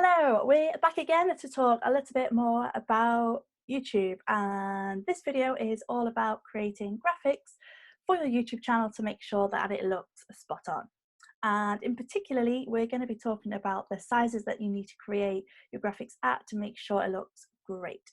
Hello, we're back again to talk a little bit more about YouTube, and this video is all about creating graphics for your YouTube channel to make sure that it looks spot on. And in particularly, we're going to be talking about the sizes that you need to create your graphics at to make sure it looks great.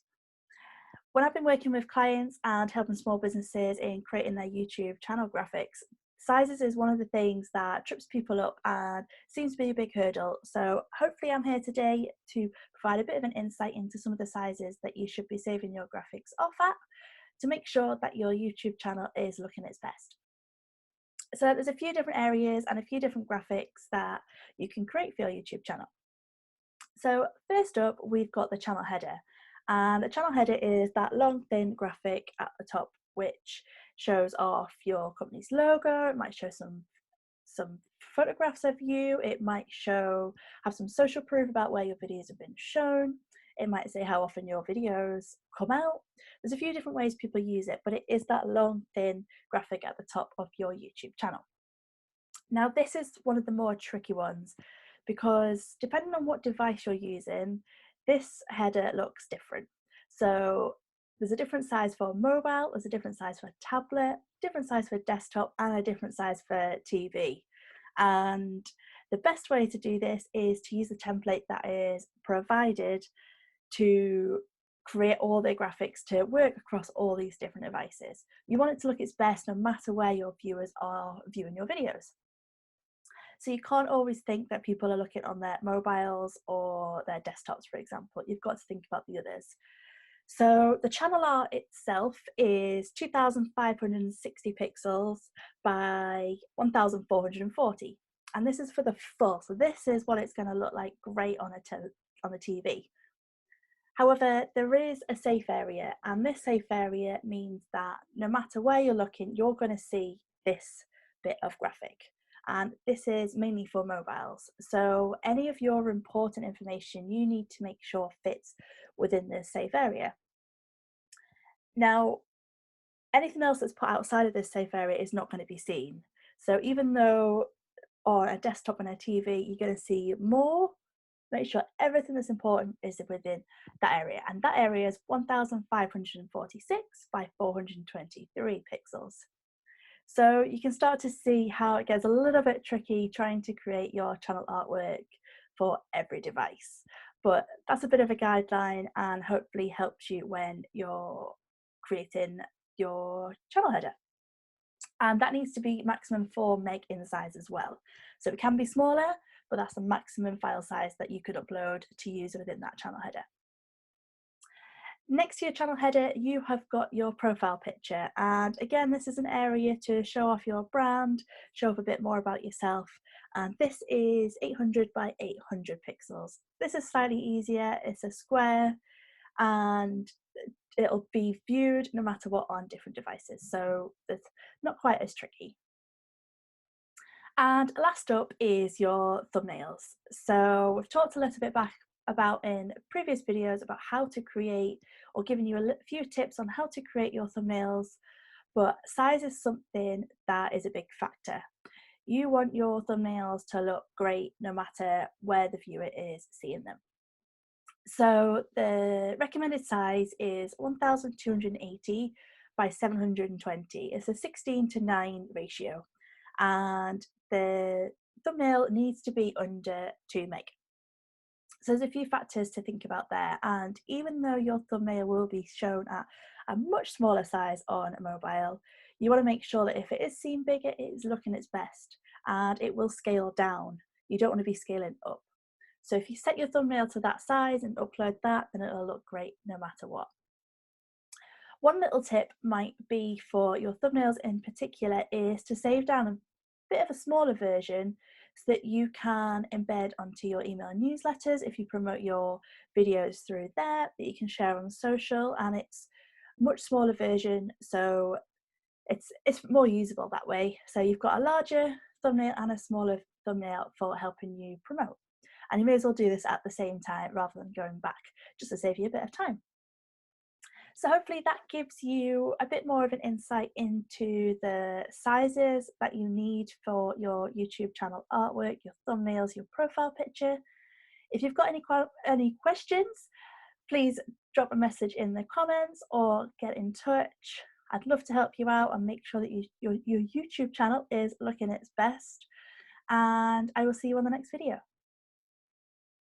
When I've been working with clients and helping small businesses in creating their YouTube channel graphics, sizes is one of the things that trips people up and seems to be a big hurdle. So hopefully I'm here today to provide a bit of an insight into some of the sizes that you should be saving your graphics off at to make sure that your YouTube channel is looking its best. So there's a few different areas and a few different graphics that you can create for your YouTube channel. So first up, we've got the channel header. And the channel header is that long, thin graphic at the top, which shows off your company's logo. It might show some photographs of you. It might have some social proof about where your videos have been shown. It might say how often your videos come out. There's a few different ways people use it, but it is that long, thin graphic at the top of your YouTube channel. Now, this is one of the more tricky ones because depending on what device you're using, this header looks different. So there's a different size for mobile, there's a different size for tablet, different size for desktop, and a different size for TV. And the best way to do this is to use the template that is provided to create all the graphics to work across all these different devices. You want it to look its best no matter where your viewers are viewing your videos. So you can't always think that people are looking on their mobiles or their desktops, for example. You've got to think about the others. So the channel art itself is 2,560 pixels by 1,440. And this is for the full. So this is what it's going to look like great on a TV. However, there is a safe area, and this safe area means that no matter where you're looking, you're going to see this bit of graphic. And this is mainly for mobiles. So any of your important information you need to make sure fits within this safe area. Now, anything else that's put outside of this safe area is not going to be seen. So even though on a desktop and a TV, you're going to see more, make sure everything that's important is within that area. And that area is 1,546 by 423 pixels. So you can start to see how it gets a little bit tricky trying to create your channel artwork for every device. But that's a bit of a guideline and hopefully helps you when you're creating your channel header. And that needs to be maximum 4 meg in size as well. So it can be smaller, but that's the maximum file size that you could upload to use within that channel header. Next to your channel header, you have got your profile picture. And again, this is an area to show off your brand, show off a bit more about yourself. And this is 800 by 800 pixels. This is slightly easier. It's a square and it'll be viewed no matter what on different devices. So it's not quite as tricky. And last up is your thumbnails. So we've talked a little bit about in previous videos about how to create, or giving you a few tips on how to create your thumbnails, but size is something that is a big factor. You want your thumbnails to look great no matter where the viewer is seeing them. So the recommended size is 1,280 by 720. It's a 16:9 ratio, and the thumbnail needs to be under 2 meg. So there's a few factors to think about there, and even though your thumbnail will be shown at a much smaller size on a mobile, you want to make sure that if it is seen bigger, it is looking its best, and it will scale down. You don't want to be scaling up. So if you set your thumbnail to that size and upload that, then it'll look great no matter what. One little tip might be for your thumbnails in particular is to save down a bit of a smaller version so that you can embed onto your email newsletters if you promote your videos through there, that you can share on social, and it's a much smaller version, so it's more usable that way. So you've got a larger thumbnail and a smaller thumbnail for helping you promote. And you may as well do this at the same time rather than going back, just to save you a bit of time. So hopefully that gives you a bit more of an insight into the sizes that you need for your YouTube channel artwork, your thumbnails, your profile picture. If you've got any questions, please drop a message in the comments or get in touch. I'd love to help you out and make sure that your YouTube channel is looking its best. And I will see you on the next video.